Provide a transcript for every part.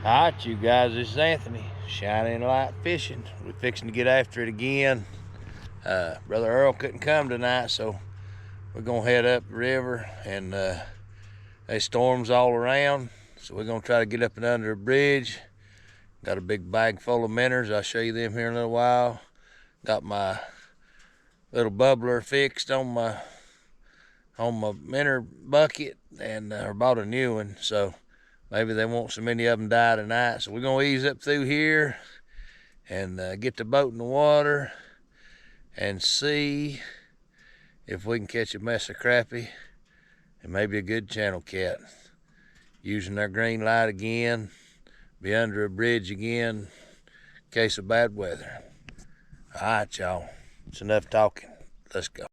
Alright, you guys, this is Anthony, Shining Light Fishing. We're fixing to get after it again. Brother Earl couldn't come tonight, so we're gonna head up the river, and there's storms all around, so we're gonna try to get up and under a bridge. Got a big bag full of minnows. I'll show you them here in a little while. Got my little bubbler fixed on my minnow bucket, and I bought a new one, so maybe they won't so many of them die tonight. So we're gonna ease up through here and get the boat in the water and see if we can catch a mess of crappie and maybe a good channel cat. Using our green light again, be under a bridge again in case of bad weather. All right, y'all, it's enough talking. Let's go.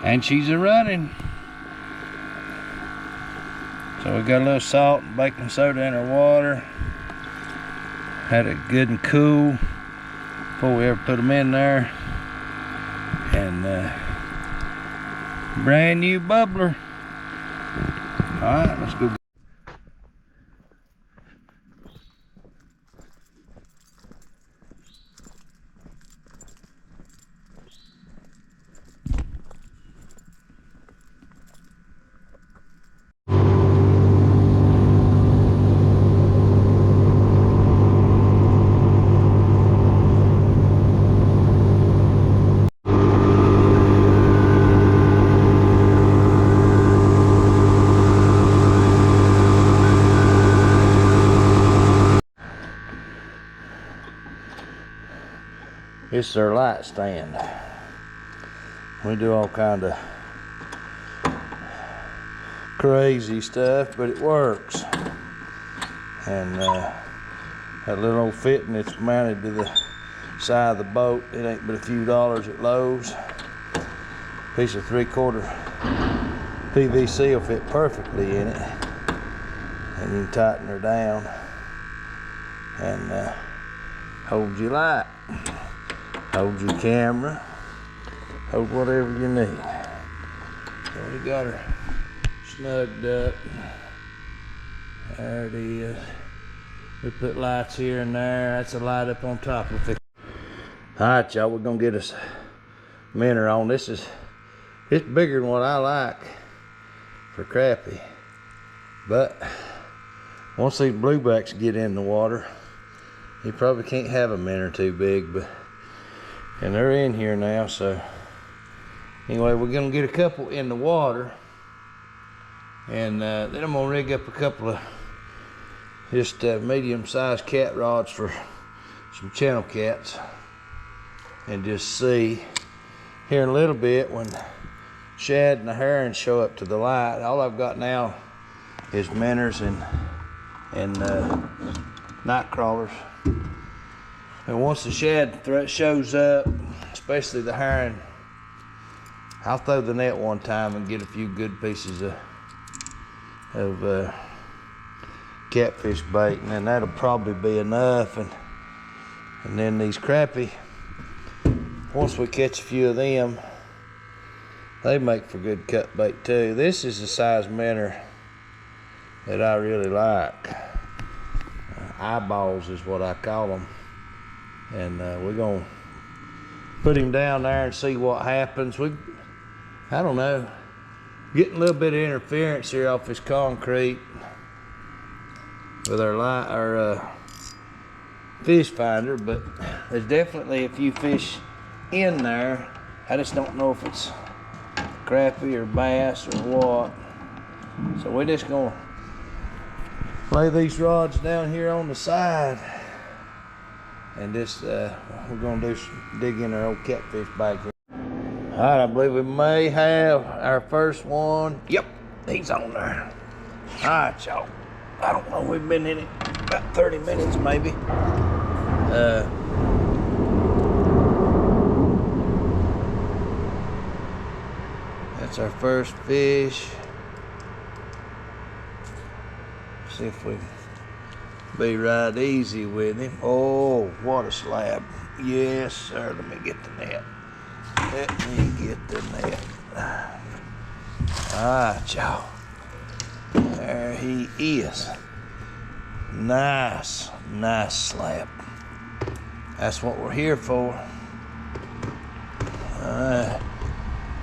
And she's a running. So we got a little salt and baking soda in our water. Had it good and cool before we ever put them in there. And brand new bubbler. All right, let's go. This is our light stand. We do all kind of crazy stuff, but it works. And that little old fitting, it's mounted to the side of the boat. It ain't but a few dollars at Lowe's. Piece of 3/4 PVC will fit perfectly in it. And you can tighten her down and hold your light. Hold your camera, hold whatever you need. So we got her snugged up. There it is. We put lights here and there. That's a light up on top of it. All right, y'all, we're gonna get us a minnow on. It's bigger than what I like for crappie. But once these bluebacks get in the water, you probably can't have a minnow too big, and they're in here now. So anyway, we're gonna get a couple in the water, and then I'm gonna rig up a couple of just medium-sized cat rods for some channel cats, and just see here in a little bit when shad and the herring show up to the light. All I've got now is minnows and night crawlers. And once the shad shows up, especially the herring, I'll throw the net one time and get a few good pieces of catfish bait, and then that'll probably be enough. And then these crappie, once we catch a few of them, they make for good cut bait too. This is the size minnow that I really like. Eyeballs is what I call them. And we're gonna put him down there and see what happens. I don't know, getting a little bit of interference here off this concrete with our fish finder, but there's definitely a few fish in there. I just don't know if it's crappie or bass or what. So we're just gonna lay these rods down here on the side, and just we're gonna dig in our old catfish bag here. All right, I believe we may have our first one. Yep, he's on there. All right, y'all. I don't know, we've been in it about 30 minutes maybe. That's our first fish. See if we can be right easy with him. Oh, what a slab. Yes, sir. Let me get the net. Let me get the net. All right, y'all. There he is. Nice, nice slab. That's what we're here for.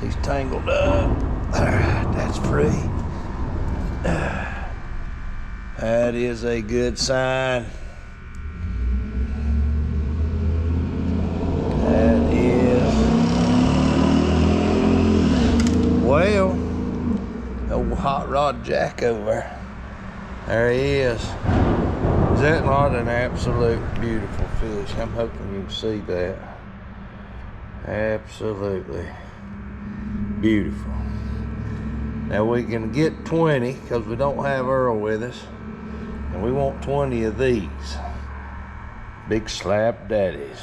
He's tangled up. All right, that's free. That is a good sign. That is. Well, old Hot Rod Jack over there. There he is. Is that not an absolute beautiful fish? I'm hoping you can see that. Absolutely beautiful. Now we can get 20 because we don't have Earl with us. And we want 20 of these. Big slab daddies.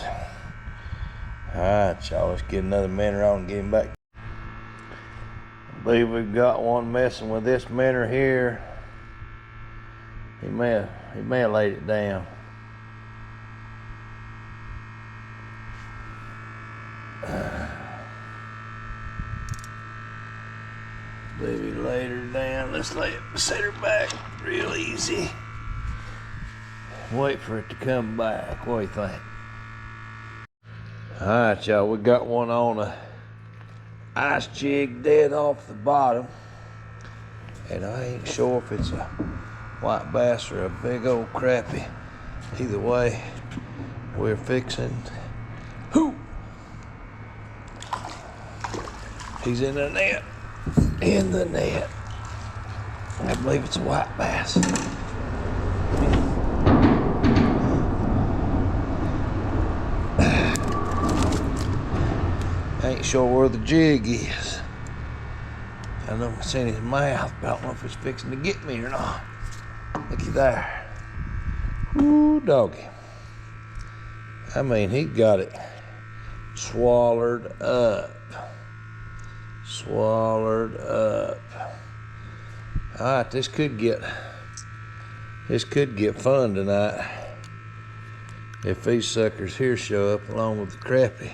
All right, y'all, let's get another minnow on and get him back. I believe we've got one messing with this minnow here. He may have laid it down. I believe he laid her down. Let's set her back real easy. Wait for it to come back. What do you think? All right, y'all, we got one on a ice jig dead off the bottom. And I ain't sure if it's a white bass or a big old crappie. Either way, we're fixing. Whoo! He's in the net. In the net. I believe it's a white bass. I ain't sure where the jig is. I know it's in his mouth, but I don't know if it's fixing to get me or not. Looky there. Ooh, doggy. I mean, he got it swallowed up. Swallowed up. All right, this could get fun tonight if these suckers here show up along with the crappie.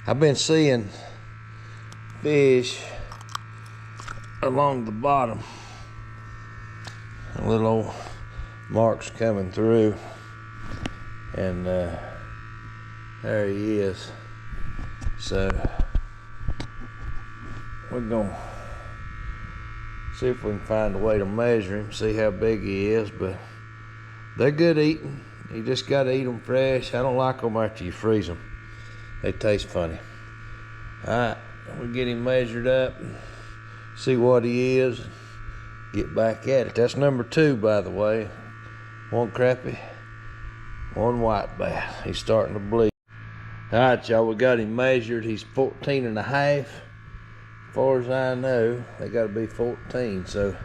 I've been seeing fish along the bottom. Little old marks coming through, and there he is. So we're gonna see if we can find a way to measure him, see how big he is. But they're good eating. You just gotta eat them fresh. I don't like them after you freeze them. They taste funny. All right, we'll get him measured up and see what he is. Get back at it. That's number 2, by the way. One crappie, one white bass. He's starting to bleed. All right, y'all, we got him measured. He's 14 and a half. As far as I know, they got to be 14. So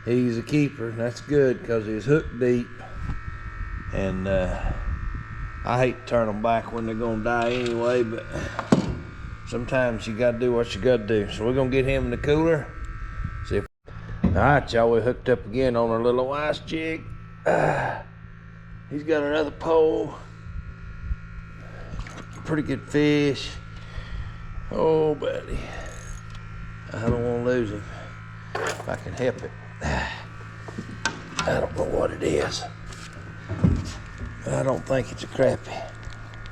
he's a keeper. That's good because he's hooked deep. And I hate to turn them back when they're going to die anyway, but sometimes you got to do what you got to do. So we're going to get him in the cooler. See if. All right, y'all, we hooked up again on our little ice jig. He's got another pole. Pretty good fish. Oh, buddy. I don't want to lose him if I can help it. I don't know what it is. I don't think it's a crappie.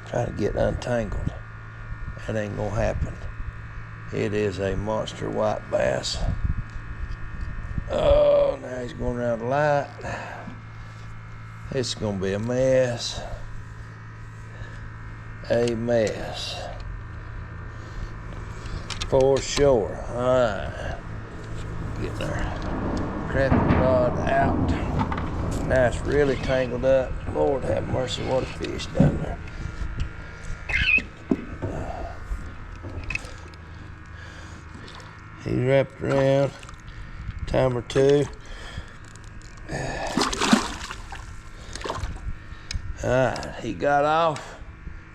Trying to get untangled. That ain't gonna happen. It is a monster white bass. Oh, now he's going around the light. It's gonna be a mess. A mess. For sure. Alright. Getting our crappie rod out. Now it's really tangled up. Lord have mercy, what a fish down there. He wrapped around. Time or two. He got off,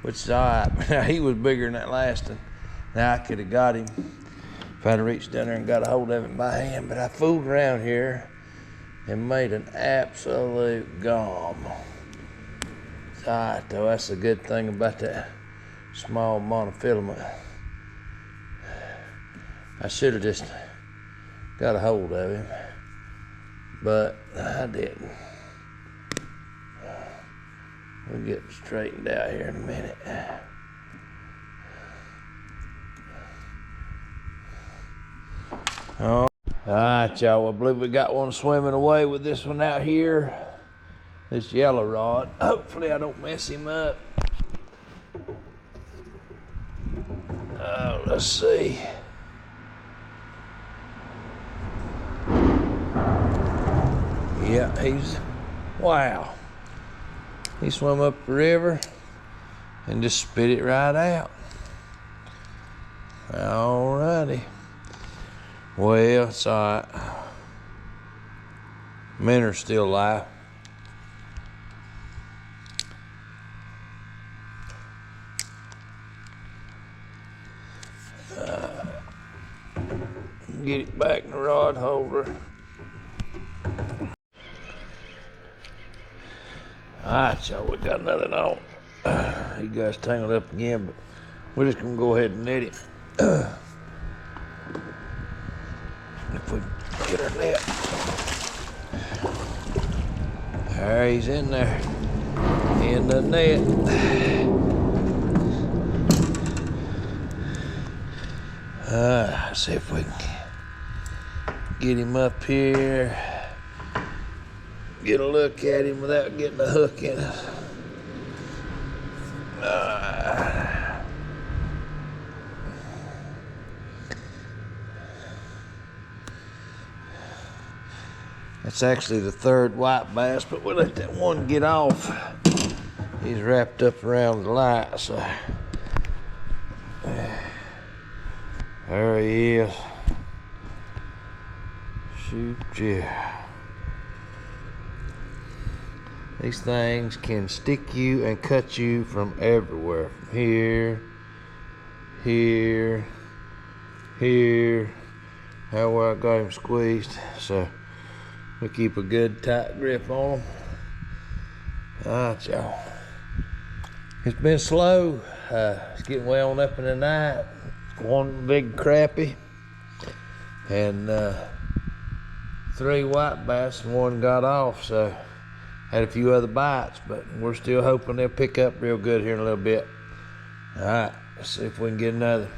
which is all right. Now, he was bigger than that last one. Now, I could have got him if I'd reached down there and got a hold of him by hand, but I fooled around here and made an absolute gom. It's all right, though. That's the good thing about that small monofilament. I should have just got a hold of him, but I didn't. We'll get straightened out here in a minute. Oh, all right, y'all. I believe we got one swimming away with this one out here. This yellow rod. Hopefully I don't mess him up. Oh, let's see. Yeah, wow. He swam up the river and just spit it right out. Alrighty. Well, it's all right. Minnows still alive. Get it back in the rod holder. Alright, y'all, we got another on. He got tangled up again, but we're just gonna go ahead and net it. If we get our net. There, he's in there. In the net. Let's see if we can get him up here. Get a look at him without getting a hook in us. It's actually the third white bass, but we'll let that one get off. He's wrapped up around the light, so. There he is. Shoot, yeah. These things can stick you and cut you from everywhere. From here, here, here. How I got him squeezed. So we keep a good tight grip on them. Alright, y'all. It's been slow. It's getting way on up in the night. One big crappie and 3 white bass and one got off. So had a few other bites, but we're still hoping they'll pick up real good here in a little bit. All right, let's see if we can get another.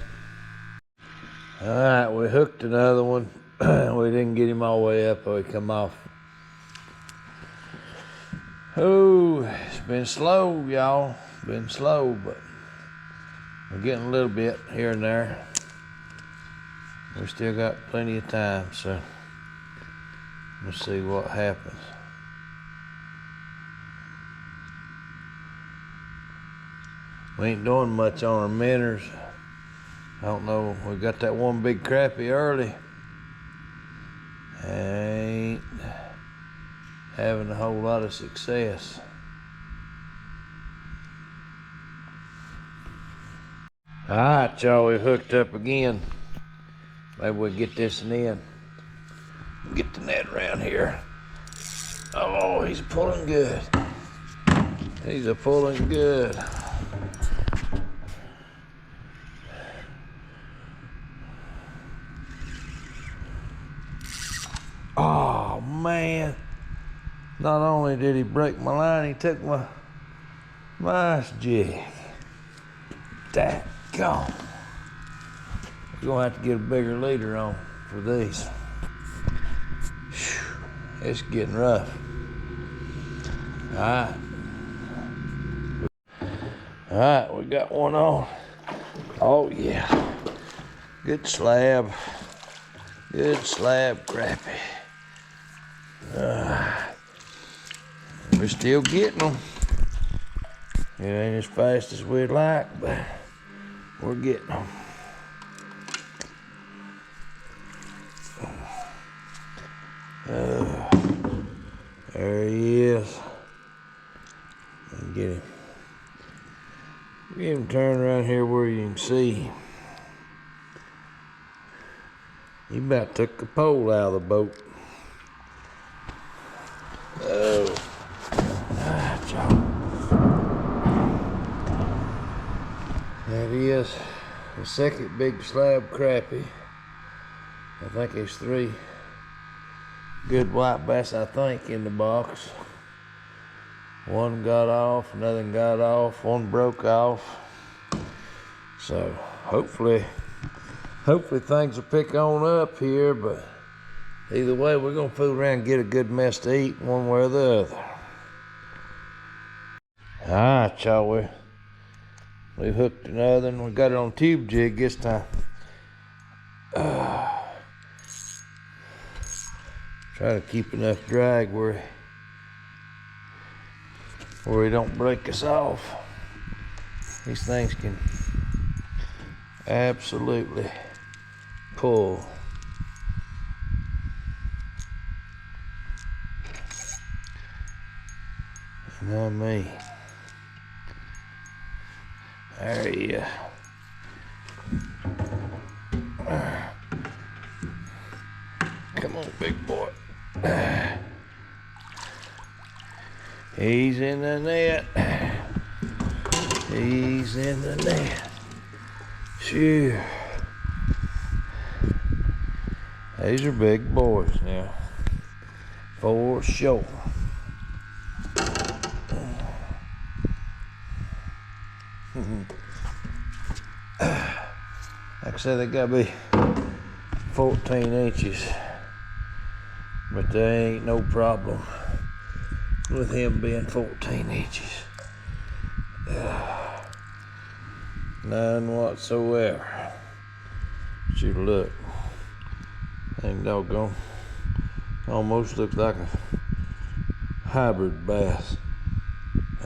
All right, we hooked another one. We didn't get him all the way up, but he come off. Oh, it's been slow, y'all. Been slow, but we're getting a little bit here and there. We still got plenty of time, so we'll see what happens. We ain't doing much on our minnows. I don't know, we got that one big crappie early. Ain't having a whole lot of success. All right, y'all, we hooked up again. Maybe we'll get this one in. Get the net around here. Oh, he's pulling good. He's a pulling good. Oh man, not only did he break my line, he took my ice jig. That gone. We're gonna have to get a bigger leader on for these. Whew, it's getting rough. All right, we got one on. Oh yeah, good slab. Good slab crappie. We're still getting them. It ain't as fast as we'd like, but we're getting them. There he is. Get him. Get him turned around here where you can see him. He about took the pole out of the boat. Oh. That is the second big slab crappie. I think there's 3 good white bass, I think, in the box. One got off, another got off, one broke off. So hopefully things will pick on up here, but either way, we're gonna fool around and get a good mess to eat one way or the other. All right, y'all, we hooked another and we got it on tube jig this time. Try to keep enough drag where he don't break us off. These things can absolutely pull. Not me. There he is. Come on, big boy. He's in the net. He's in the net. Phew. These are big boys now. For sure. Like I said, they gotta be 14 inches. But there ain't no problem with him being 14 inches. None whatsoever. But you look. Thing doggone. Almost looks like a hybrid bass.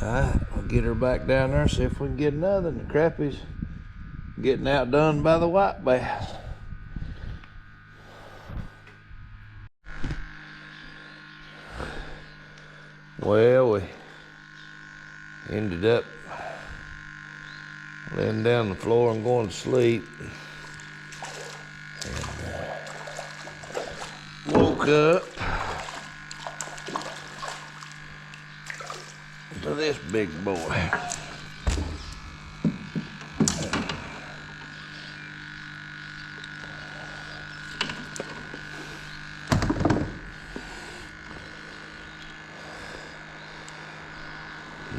Alright, we'll get her back down there, see if we can get another. And the crappie's getting outdone by the white bass. Well, we ended up laying down on the floor and going to sleep. And woke up to this big boy.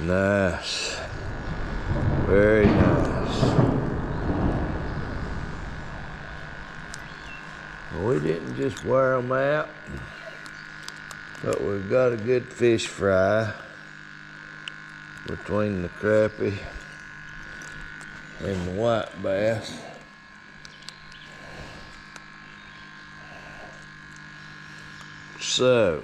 Nice. Very nice. We didn't just wear them out, but we've got a good fish fry between the crappie and the white bass. So,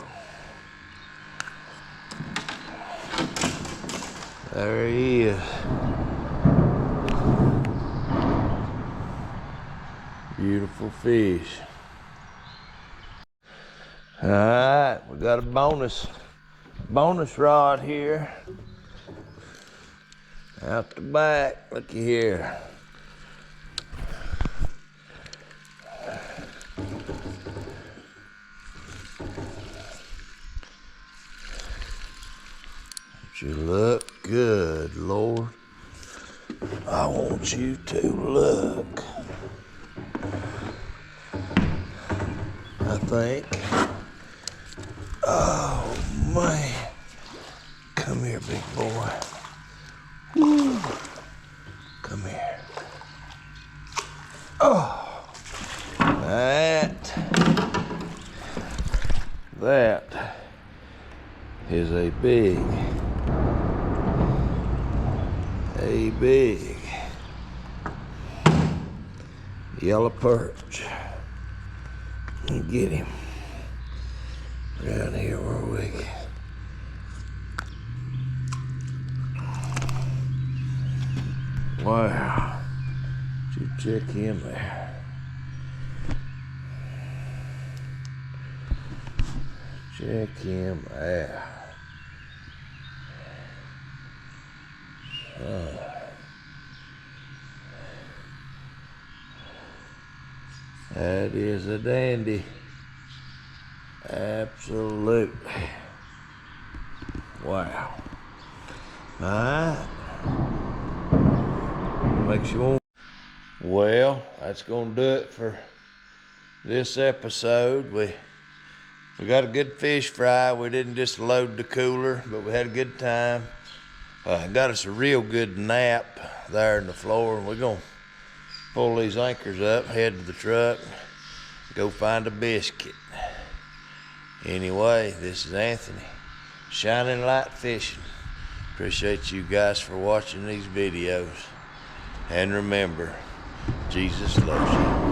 there he is. Beautiful fish. All right, we got a bonus rod here. Out the back, looky here. You look good, Lord. I want you to look. I think. Oh, man. Come here, big boy. Woo. Come here. Oh, that is a big yellow perch. Get him around here where we can. Wow, you check him there. Check him out. That is a dandy. Absolutely. Wow. Alright. Makes you want. Well, that's gonna do it for this episode. We got a good fish fry. We didn't just load the cooler, but we had a good time. Got us a real good nap there in the floor. We're gonna pull these anchors up, head to the truck, go find a biscuit. Anyway, this is Anthony, Shining Light Fishing. Appreciate you guys for watching these videos. And remember, Jesus loves you.